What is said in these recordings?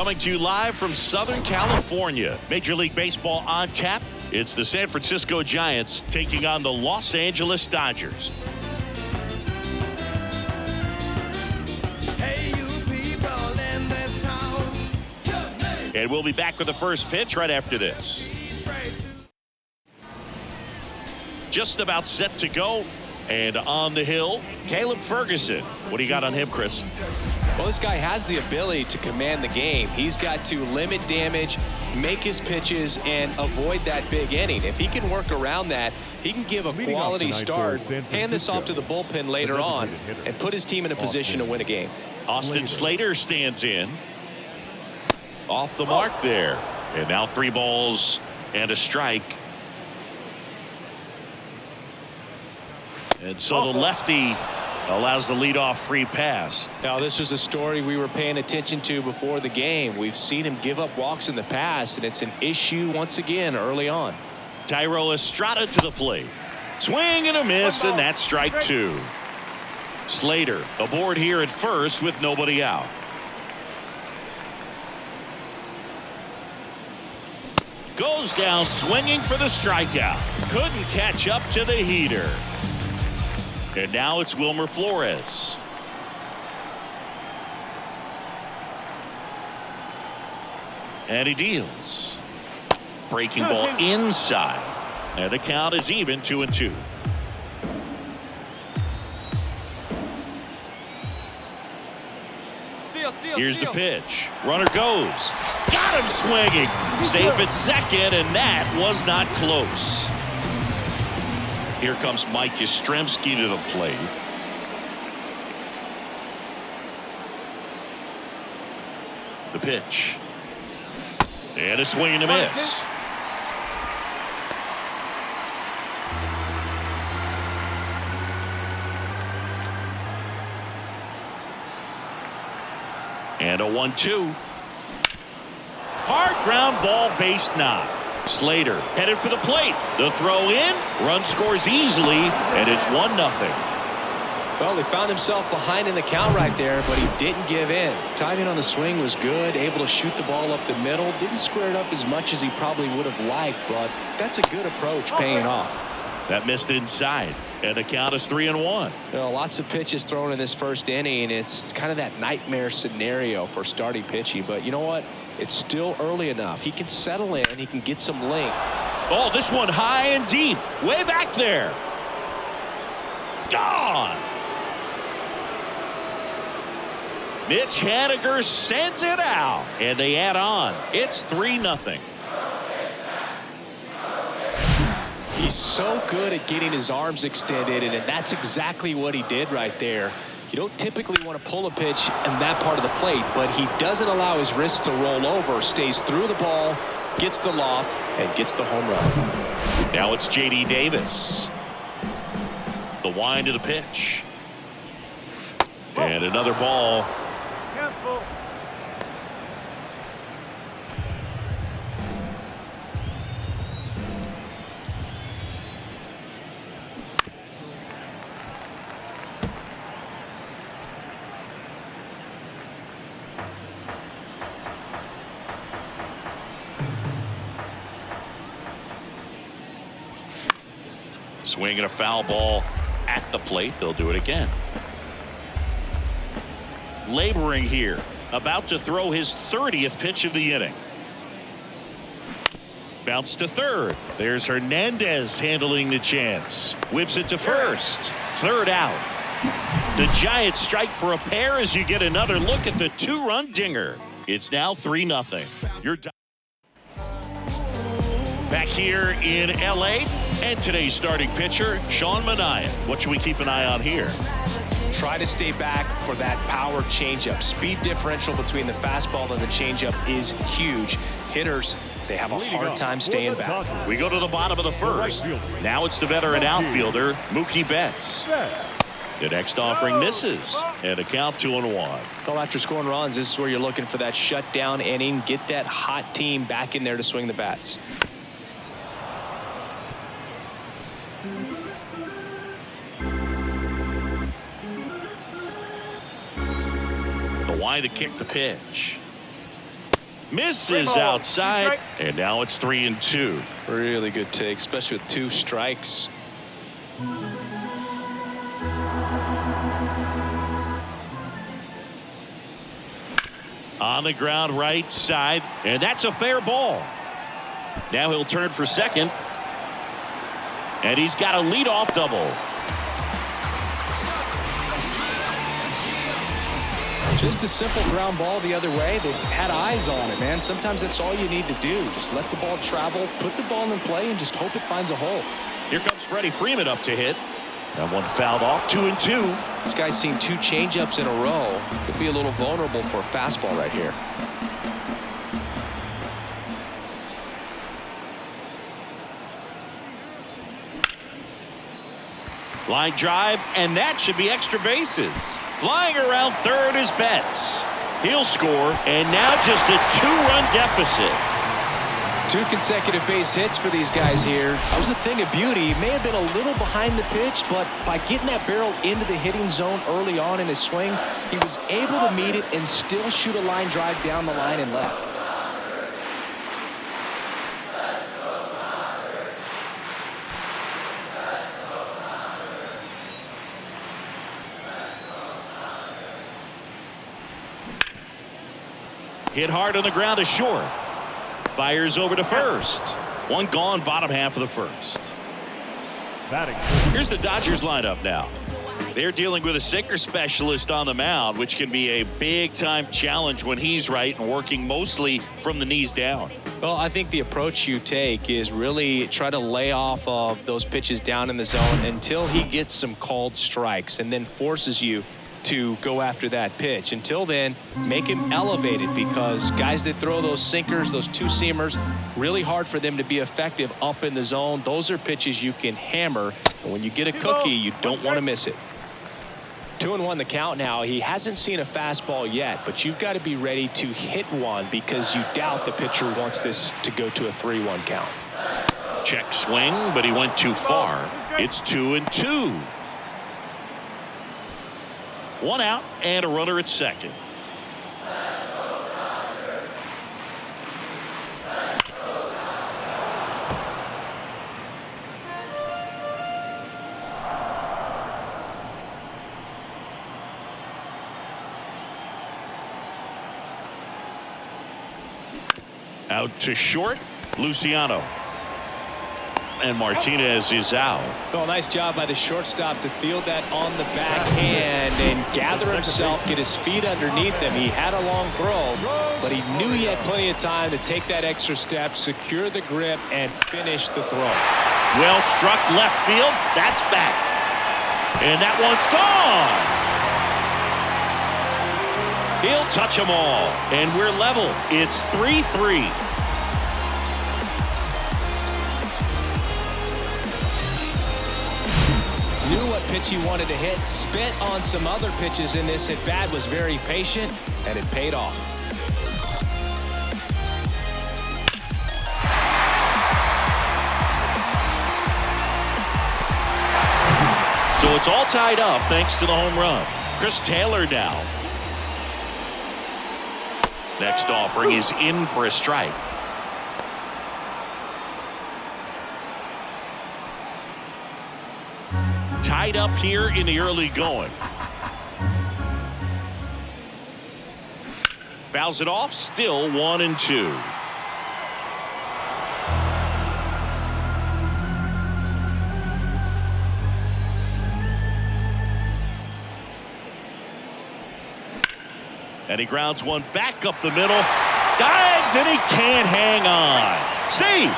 Coming to you live from Southern California. Major League Baseball on tap. It's the San Francisco Giants taking on the Los Angeles Dodgers. And we'll be back with the first pitch right after this. Just about set to go. And on the hill, Caleb Ferguson. What do you got on him, Chris? Well, this guy has the ability to command the game. He's got to limit damage, make his pitches, and avoid that big inning. If he can work around that, he can give a quality start, hand this off to the bullpen later on, and put his team in a position to win a game. Austin Slater stands in. Off the mark there. And now 3 balls and a strike. And so the lefty allows the leadoff free pass. Now, this was a story we were paying attention to before the game. We've seen him give up walks in the past, and it's an issue once again early on. Tyro Estrada to the plate. Swing and a miss, and that's strike 2. Slater aboard here at first with nobody out. Goes down swinging for the strikeout. Couldn't catch up to the heater. And now it's Wilmer Flores. And he deals. Breaking ball inside. And the count is even 2-2. Here's the pitch. Runner goes. Got him swinging. Safe at second, and that was not close. Here comes Mike Yastrzemski to the plate. The pitch. And a swing and a miss. And a 1-2. Hard ground ball, base knock. Slater headed for the plate. The throw in. Run scores easily, and it's 1-0. Well, he found himself behind in the count right there, but he didn't give in. Timing on the swing was good, able to shoot the ball up the middle. Didn't square it up as much as he probably would have liked, but that's a good approach, paying off. That missed inside, and the count is 3-1. You know, lots of pitches thrown in this first inning. It's kind of that nightmare scenario for starting pitching, but you know what? It's still early enough. He can settle in. He can get some length. Oh, this one high and deep. Way back there. Gone. Mitch Haniger sends it out. And they add on. It's 3-0. He's so good at getting his arms extended, and that's exactly what he did right there. You don't typically want to pull a pitch in that part of the plate, but he doesn't allow his wrists to roll over, stays through the ball, gets the loft, and gets the home run. Now it's J.D. Davis. The wind of the pitch. And another ball. Swinging a foul ball at the plate. They'll do it again. Laboring here. About to throw his 30th pitch of the inning. Bounce to third. There's Hernandez handling the chance. Whips it to first. Third out. The Giants strike for a pair as you get another look at the 2-run dinger. It's now 3-0. You're back here in L.A. and today's starting pitcher, Sean Manaea. What should we keep an eye on here? Try to stay back for that power changeup. Speed differential between the fastball and the changeup is huge. Hitters, they have a hard time staying back. We go to the bottom of the first. Now it's the veteran outfielder, Mookie Betts. The next offering misses, and a count 2-1. Well, after scoring runs, this is where you're looking for that shutdown inning. Get that hot team back in there to swing the bats. The wide to kick the pitch. Misses outside, and now it's 3-2. Really good take, especially with 2 strikes. On the ground right side, and that's a fair ball. Now he'll turn for second, and he's got a leadoff double. Just a simple ground ball the other way. They had eyes on it, man. Sometimes that's all you need to do. Just let the ball travel, put the ball in play, and just hope it finds a hole. Here comes Freddie Freeman up to hit. That one fouled off. 2-2. This guy's seen 2 changeups in a row. Could be a little vulnerable for a fastball right here. Line drive, and that should be extra bases. Flying around third is Betts. He'll score, and now just a 2-run deficit. 2 consecutive base hits for these guys here. That was a thing of beauty. He may have been a little behind the pitch, but by getting that barrel into the hitting zone early on in his swing, he was able to meet it and still shoot a line drive down the line and left. Hit hard on the ground to short. Fires over to first. One gone, bottom half of the first. Here's the Dodgers lineup now. They're dealing with a sinker specialist on the mound, which can be a big-time challenge when he's right and working mostly from the knees down. Well, I think the approach you take is really try to lay off of those pitches down in the zone until he gets some called strikes and then forces you to go after that pitch. Until then, make him elevated, because guys that throw those sinkers, those 2-seamers, really hard for them to be effective up in the zone. Those are pitches you can hammer, and when you get a cookie, you don't want to miss it. 2-1 the count now. He hasn't seen a fastball yet, but you've got to be ready to hit one because you doubt the pitcher wants this to go to a 3-1 count. Check swing, but he went too far. It's 2-2. 1 out and a runner at second. Out to short, Luciano. And Martinez is out. Well, nice job by the shortstop to field that on the backhand and gather himself, get his feet underneath him. He had a long throw, but he knew he had plenty of time to take that extra step, secure the grip, and finish the throw. Well struck left field. That's back. And that one's gone. He'll touch them all. And we're level. It's 3-3. Knew what pitch he wanted to hit, spit on some other pitches in this at bat, was very patient, and it paid off. So it's all tied up thanks to the home run. Chris Taylor now. Next offering is in for a strike. Tied up here in the early going. Fouls it off, still 1-2. And he grounds one back up the middle. Dives, and he can't hang on. See?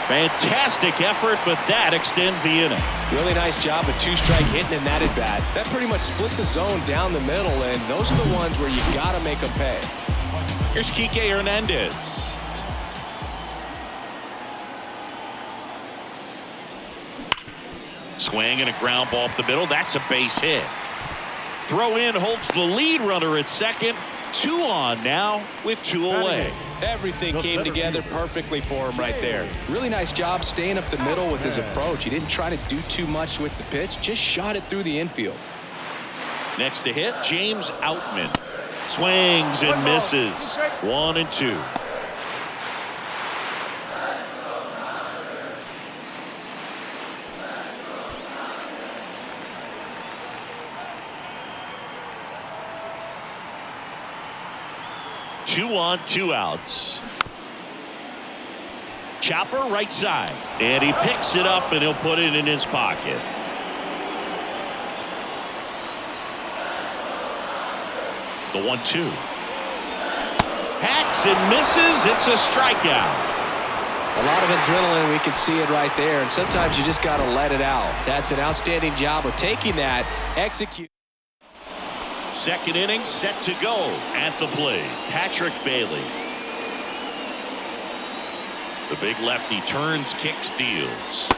Fantastic effort, but that extends the inning. Really nice job of 2-strike hitting in that at bat. That pretty much split the zone down the middle, and those are the ones where you got to make them pay. Here's Kike Hernandez. Swing and a ground ball up the middle. That's a base hit. Throw in holds the lead runner at second. 2 on now with 2 away. Everything came together perfectly for him right there. Really nice job staying up the middle with his approach. He didn't try to do too much with the pitch, just shot it through the infield. Next to hit, James Outman. Swings and misses. 1-2. 2 on, 2 outs. Chopper right side, and he picks it up and he'll put it in his pocket. The 1-2. Hacks and misses. It's a strikeout. A lot of adrenaline. We can see it right there, and sometimes you just got to let it out. That's an outstanding job of taking that, execute. Second inning set to go. At the plate, Patrick Bailey. The big lefty turns, kicks, deals.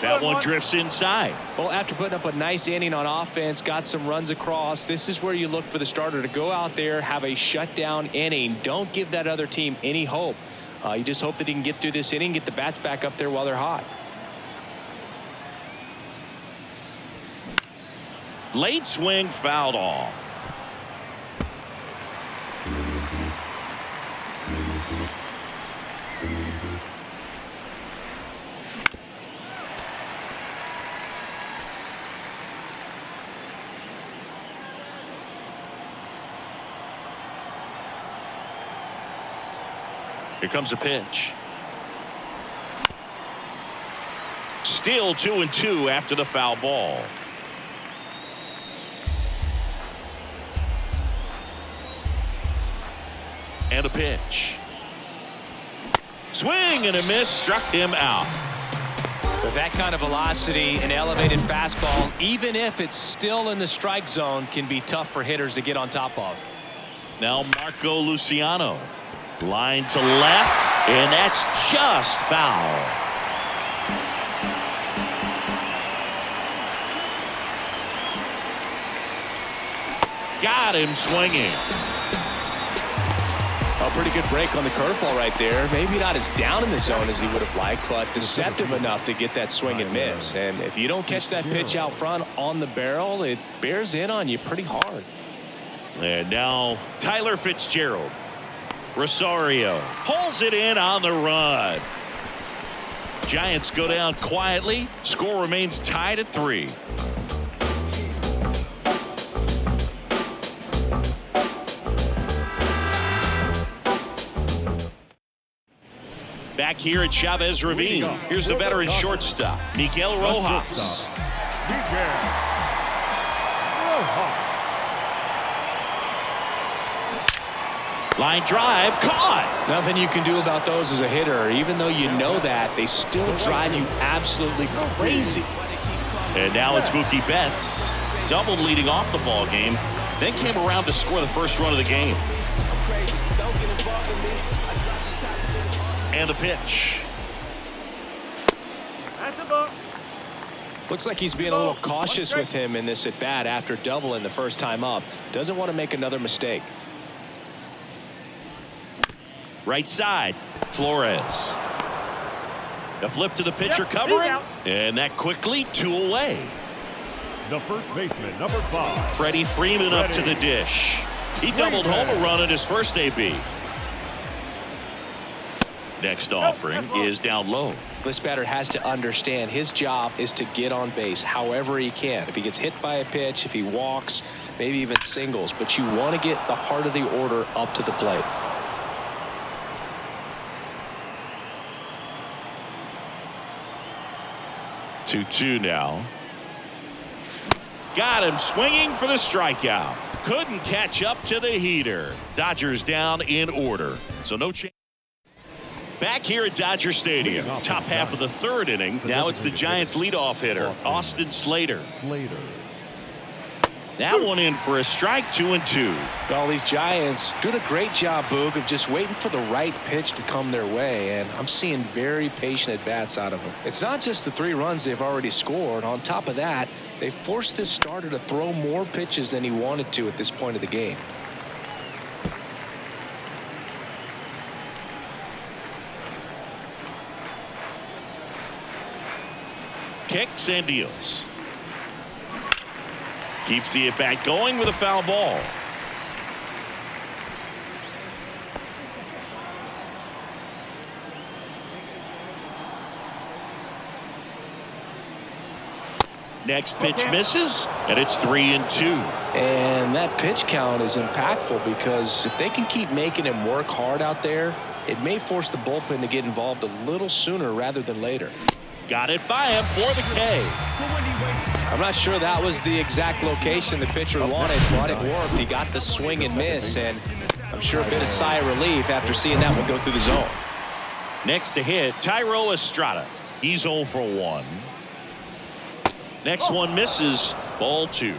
That one drifts inside. Well, after putting up a nice inning on offense, got some runs across, this is where you look for the starter to go out there, have a shutdown inning. Don't give that other team any hope. You just hope that he can get through this inning, get the bats back up there while they're hot. Late swing, fouled off. Here comes a pitch. Still 2-2 after the foul ball. And a pitch. Swing and a miss, struck him out. With that kind of velocity, an elevated fastball, even if it's still in the strike zone, can be tough for hitters to get on top of. Now Marco Luciano. Line to left, and that's just foul. Got him swinging. A pretty good break on the curveball right there. Maybe not as down in the zone as he would have liked, but deceptive enough to get that swing and miss. And if you don't catch that pitch out front on the barrel, it bears in on you pretty hard. And now Tyler Fitzgerald. Rosario pulls it in on the run. Giants go down quietly. Score remains tied at 3. Back here at Chavez Ravine, here's the veteran shortstop, Miguel Rojas. Line drive, caught. Nothing you can do about those as a hitter. Even though you know that, they still drive you absolutely crazy. And now it's Mookie Betts. Doubled leading off the ball game, then came around to score the first run of the game. And the pitch. Looks like he's being a little cautious with him in this at bat after doubling the first time up. Doesn't want to make another mistake. Right side, Flores. A flip to the pitcher covering, and that quickly 2 away. The first baseman, number 5. Freddie Freeman up to the dish. He doubled home a run at his first AB. Next offering is down low. This batter has to understand his job is to get on base however he can. If he gets hit by a pitch, if he walks, maybe even singles, but you want to get the heart of the order up to the plate. Two now. Got him swinging for the strikeout. Couldn't catch up to the heater. Dodgers down in order. So no chance. Back here at Dodger Stadium. Top half of the 3rd inning. Now it's the Giants leadoff hitter, Austin Slater. That one in for a strike, 2-2. Well, these Giants doing a great job, Boog, of just waiting for the right pitch to come their way, and I'm seeing very patient at-bats out of them. It's not just the 3 runs they've already scored. On top of that, they forced this starter to throw more pitches than he wanted to at this point of the game. Kicks and deals. Keeps the at-bat going with a foul ball. Next pitch misses, and it's 3-2. And that pitch count is impactful because if they can keep making him work hard out there, it may force the bullpen to get involved a little sooner rather than later. Got it by him for the K. I'm not sure that was the exact location the pitcher wanted, but it worked. He got the swing and miss, and I'm sure a bit of sigh of relief after seeing that one go through the zone. Next to hit, Thairo Estrada. He's 0 for 1. Next one misses. Ball 2.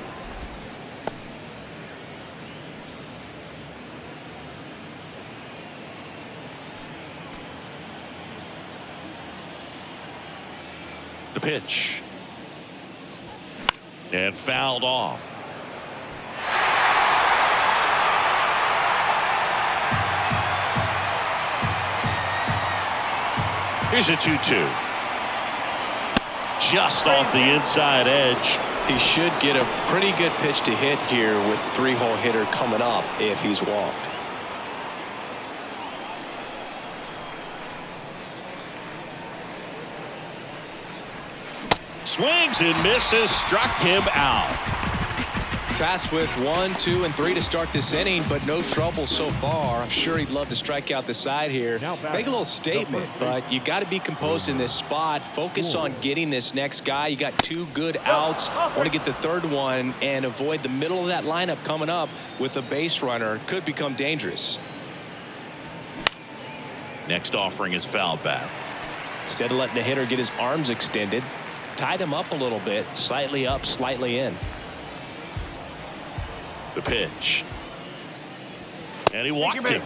The pitch. And fouled off. Here's a 2-2. Just off the inside edge. He should get a pretty good pitch to hit here with the 3-hole hitter coming up if he's walked. Swings and misses, struck him out. Tasked with 1, 2, and 3 to start this inning, but no trouble so far. I'm sure he'd love to strike out the side here. Make a little statement, but you got to be composed in this spot. Focus on getting this next guy. You got 2 good outs. Want to get the 3rd one and avoid the middle of that lineup coming up with a base runner. Could become dangerous. Next offering is fouled back. Instead of letting the hitter get his arms extended, tied him up a little bit, slightly up, slightly in. The pitch. And he walked him.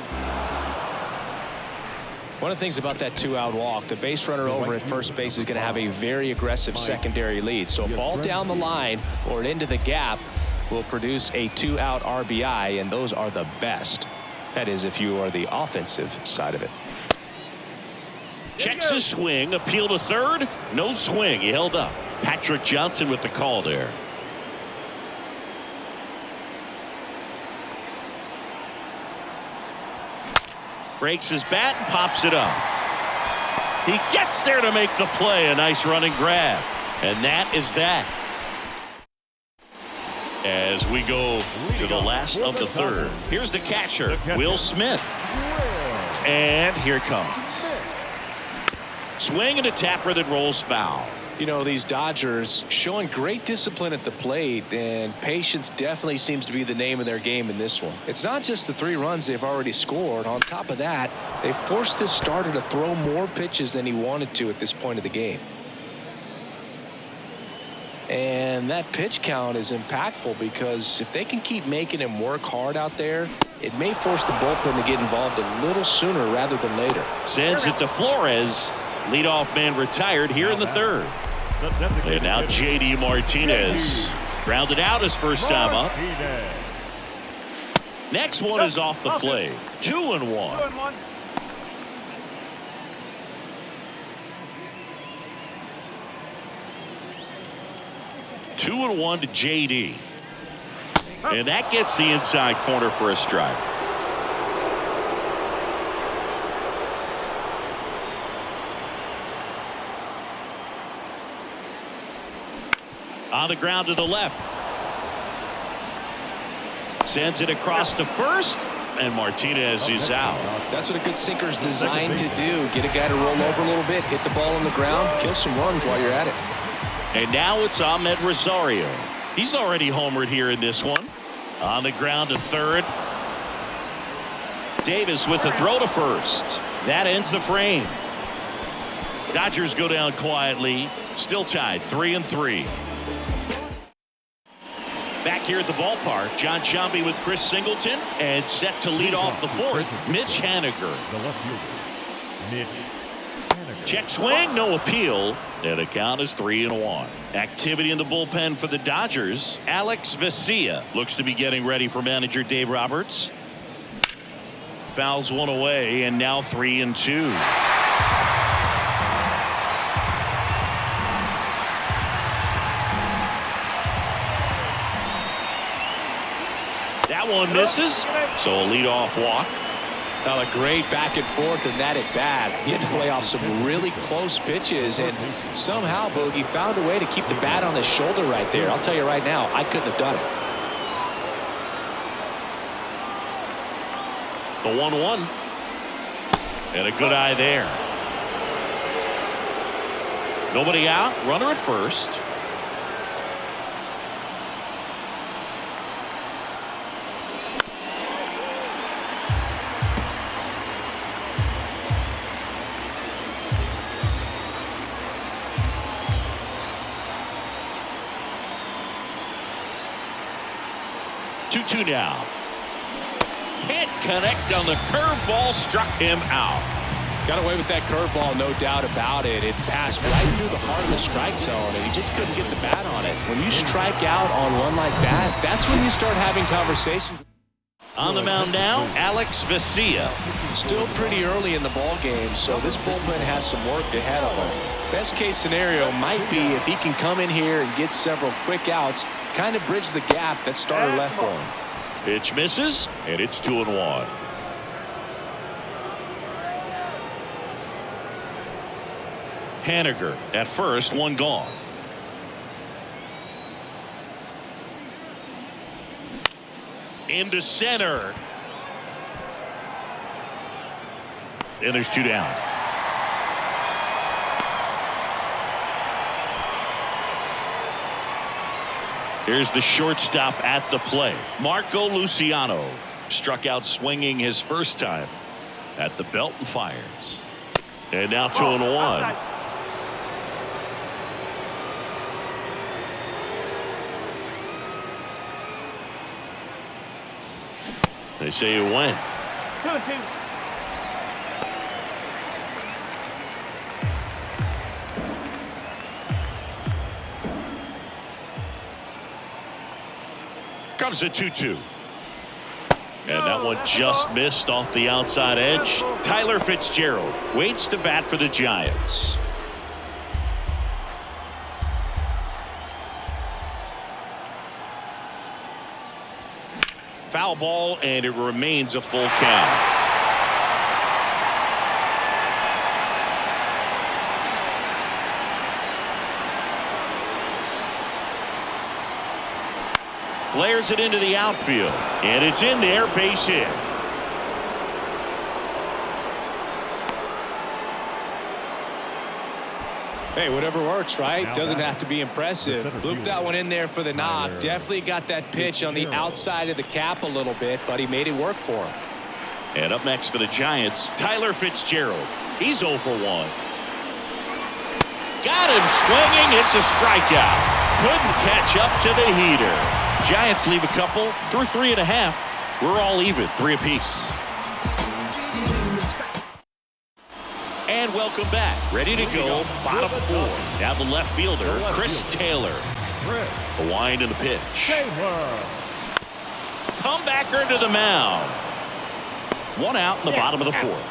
One of the things about that 2-out walk, the base runner over at first base is going to have a very aggressive secondary lead. So a ball down the line or into the gap will produce a 2-out RBI, and those are the best. That is, if you are the offensive side of it. Checks his swing, appeal to third. No swing. He held up. Patrick Johnson with the call there. Breaks his bat and pops it up. He gets there to make the play. A nice running grab. And that is that. As we go to the last of the 3rd. Here's the catcher, Will Smith. And here it comes. Swing and a tapper that rolls foul. You know, these Dodgers showing great discipline at the plate, and patience definitely seems to be the name of their game in this one. It's not just the 3 runs they've already scored. On top of that, they forced this starter to throw more pitches than he wanted to at this point of the game. And that pitch count is impactful because if they can keep making him work hard out there, it may force the bullpen to get involved a little sooner rather than later. Sends it to Flores. Leadoff man retired here in the 3rd. And now J.D. Martinez grounded out his first time up. Next one is off the plate. 2-1. Two and 1 to J.D. And that gets the inside corner for a strike. On the ground to the left. Sends it across to first, and Martinez is out. That's what a good sinker is designed to do. Get a guy to roll over a little bit, hit the ball on the ground, kill some runs while you're at it. And now it's Ahmed Rosario. He's already homered here in this one. On the ground to 3rd. Davis with the throw to first. That ends the frame. Dodgers go down quietly. Still tied 3-3. Back here at the ballpark, John Sciambi with Chris Singleton, and set to lead off the 4th, Mitch Haniger. The left fielder, Mitch Haniger. Check swing, no appeal, and the count is 3-1. Activity in the bullpen for the Dodgers. Alex Vesia looks to be getting ready for manager Dave Roberts. Fouls one away, and now 3-2. That one misses, so a leadoff walk. A great back and forth in that at bat. He had to play off some really close pitches, and somehow Bogey found a way to keep the bat on his shoulder right there. I'll tell you right now, I couldn't have done it. The 1-1. And a good eye there. Nobody out. Runner at first. Two now. Can't connect on the curveball, struck him out. Got away with that curveball, no doubt about it. It passed right through the heart of the strike zone, and he just couldn't get the bat on it. When you strike out on one like that, that's when you start having conversations. On the mound now, Alex Vesia. Still pretty early in the ball game, so this bullpen has some work ahead of him. Best case scenario might be if he can come in here and get several quick outs, kind of bridge the gap that starter left for him. Pitch misses, and it's 2-1. Haniger at first, one gone. Into center. And there's two down. Here's the shortstop at the plate. Marco Luciano struck out swinging his first time at the belt and fires. And now 2-1. They say it went. 2-2. Comes a 2-2. And that one just missed off the outside edge. Tyler Fitzgerald waits to bat for the Giants. Foul ball, and it remains a full count. Flares it into the outfield, and it's in there, base hit. Hey, whatever works, right? Doesn't have to be impressive. Looped that one in there for the knock. Definitely got that pitch on the outside of the cap a little bit, but he made it work for him. And up next for the Giants, Tyler Fitzgerald. He's 0 for 1. Got him swinging. It's a strikeout. Couldn't catch up to the heater. Giants leave a couple through 3.5. We're all even, 3 apiece. And welcome back. Ready to go. Bottom 4. Now the left fielder, Chris Taylor. A wind in the pitch. Comebacker to the mound. One out in the bottom of the 4th.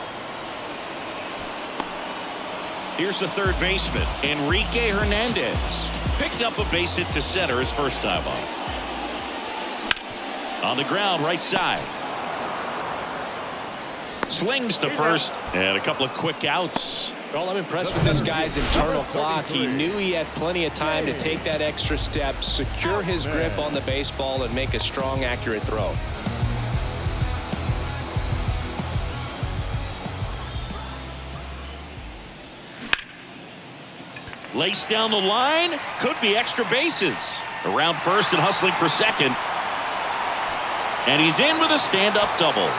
Here's the third baseman, Enrique Hernandez. Picked up a base hit to center his first time up. On the ground, right side. Slings to first, and a couple of quick outs. Well, I'm impressed with this guy's internal clock. He knew he had plenty of time to take that extra step, secure his grip on the baseball, and make a strong, accurate throw. Laced down the line, could be extra bases. Around first and hustling for second. And he's in with a stand-up double.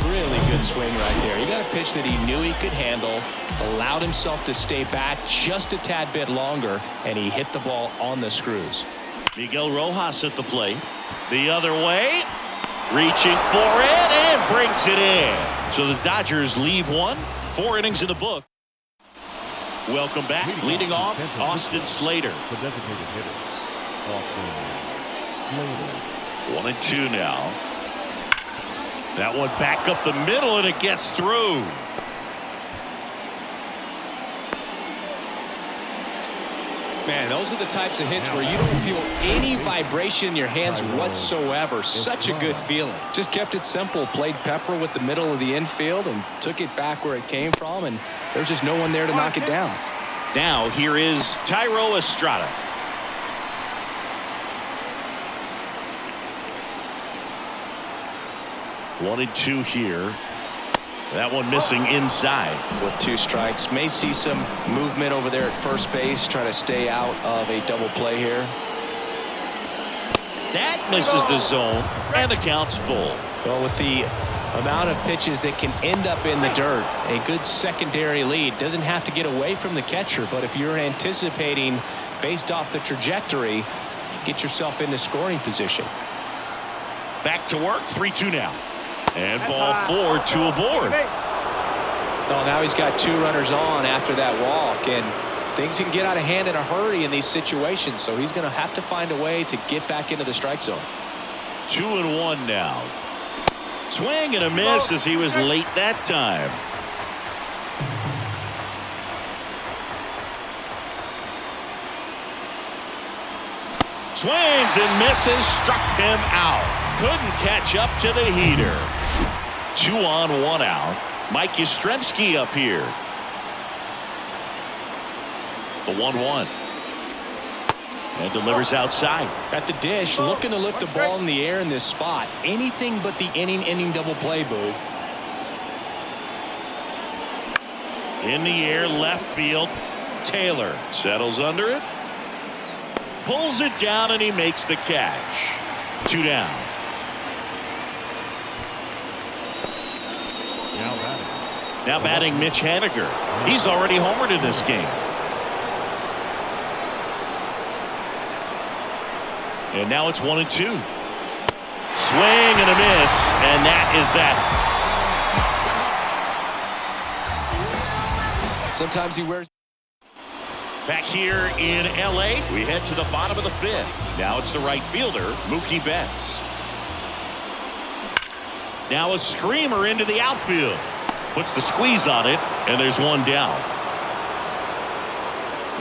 Really good swing right there. He got a pitch that he knew he could handle, allowed himself to stay back just a tad bit longer, and he hit the ball on the screws. Miguel Rojas at the plate. The other way. Reaching for it and brings it in. So the Dodgers leave 1. 4 innings in the book. Welcome back. Leading off, Austin Slater. The designated hitter, Austin Slater. 1-2 now. That one back up the middle, and it gets through. Man, those are the types of hits where you don't feel any vibration in your hands whatsoever. Such a good feeling. Just kept it simple. Played pepper with the middle of the infield and took it back where it came from, and there's just no one there to knock it down. Now here is Tyro Estrada. One and two here. That one missing inside. With 2 strikes, may see some movement over there at first base, trying to stay out of a double play here. That misses the zone, and the count's full. Well, with the amount of pitches that can end up in the dirt, a good secondary lead doesn't have to get away from the catcher, but if you're anticipating based off the trajectory, get yourself into scoring position. Back to work, 3-2 now. And ball 4, 2 aboard. Oh, now he's got 2 runners on after that walk, and things can get out of hand in a hurry in these situations, so he's going to have to find a way to get back into the strike zone. 2-1 now. Swing and a miss as he was late that time. Swings and misses, struck him out. Couldn't catch up to the heater. 2 on, 1 out. Mike Yastrzemski up here. The 1-1. And delivers outside. At the dish, looking to lift the ball in the air in this spot. Anything but the inning double play, Boo. In the air, left field. Taylor settles under it. Pulls it down, and he makes the catch. 2 down. Now batting Mitch Haniger. He's already homered in this game. And now it's 1 and 2. Swing and a miss, and that is that. Sometimes he wears. Back here in LA, we head to the bottom of the 5th. Now it's the right fielder, Mookie Betts. Now a screamer into the outfield. Puts the squeeze on it, and there's 1 down.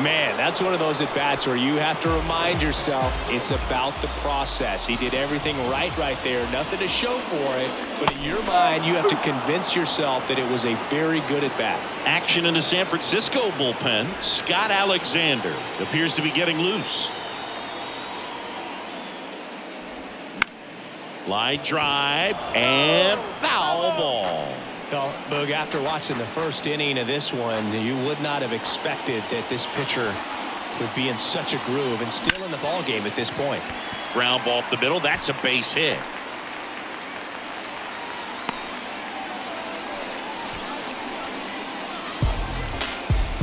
Man, that's one of those at-bats where you have to remind yourself it's about the process. He did everything right there. Nothing to show for it, but in your mind, you have to convince yourself that it was a very good at-bat. Action in the San Francisco bullpen. Scott Alexander appears to be getting loose. Line drive and foul ball. Well, Boog, after watching the first inning of this one, you would not have expected that this pitcher would be in such a groove and still in the ball game at this point. Ground ball up the middle. That's a base hit.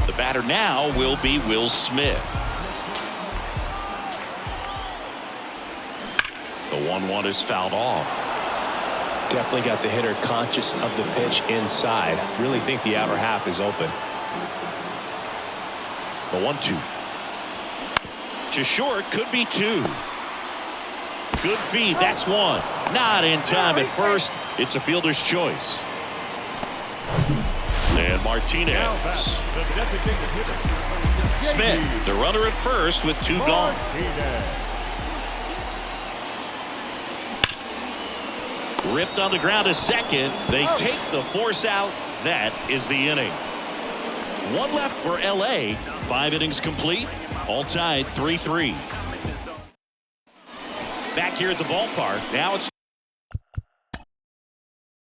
The batter now will be Will Smith. The 1-1 is fouled off. Definitely got the hitter conscious of the pitch inside. Really think the outer half is open. The 1-2. To short, could be 2. Good feed, that's 1. Not in time at first. It's a fielder's choice. And Martinez. Smith, the runner at first with 2 gone. Ripped on the ground to second. They take the force out. That is the inning. 1 left for LA. 5 innings complete. All tied 3-3. Back here at the ballpark. Now it's